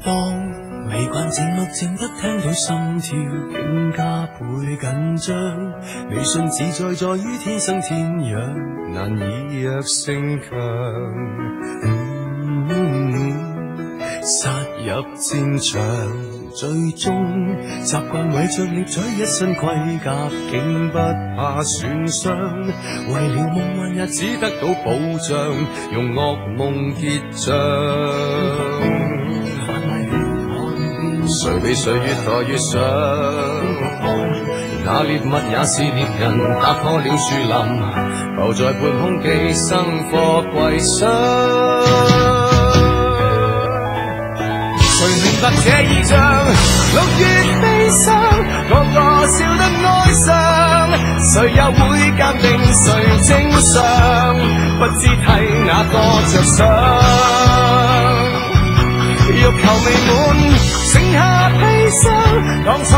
當未慣靜默靜得聽到心跳更加倍緊張，微信自在在於天生天養，難以約性強。殺入戰場，最終習慣為着獵取一身盔甲，竟不怕損傷。為了夢幻日子得到保障，用噩夢結帳。誰比誰越來越想，那獵物也是獵人，打破了樹林，浮在半空寄生貨櫃箱。誰明白這異象？6月悲傷，個笑得哀傷，誰又會鑑定誰正常？不知替哪個着想，欲求未滿，剩下砒霜，當初